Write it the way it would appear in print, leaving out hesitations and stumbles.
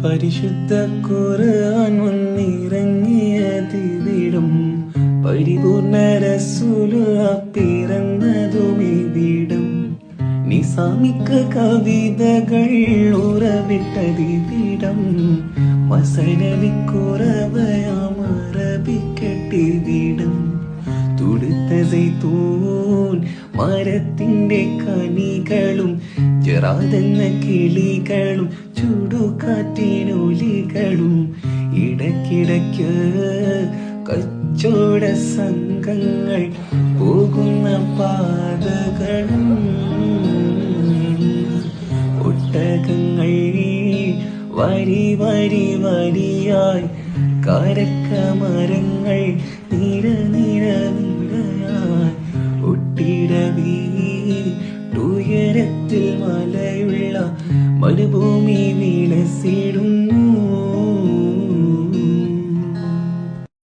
പരിശുദ്ധ ഖുർആൻ വന്നിറങ്ങിയതിവിടും പരിപൂർണ റസൂലുള്ളാ പിറന്നതുമിവിടം നിസാമിക കവിതകൾ ഉറവിട്ടതിവിടം മസനവിക്കുറവയാം അറബിക്കെട്ടിവിടം തുടുത്ത സൈത്തൂൻ മരത്തിന്റെ കനികളും ജറാദെന്ന കിളികളും ചുടുകാറ്റിനൊലികളും ഇടയ്ക്കിടയ്ക്ക് കച്ചവട സംഘങ്ങൾ പോകുന്ന പാതകളും ഒട്ടകങ്ങൾ വരി വരി വരിയായി കാരക്കമരങ്ങൾ നിര നിര നിരയായി ഒട്ടിടവീട്ടുയരത്തിൽ മലയുള്ള മരുഭൂമി വിലസിടും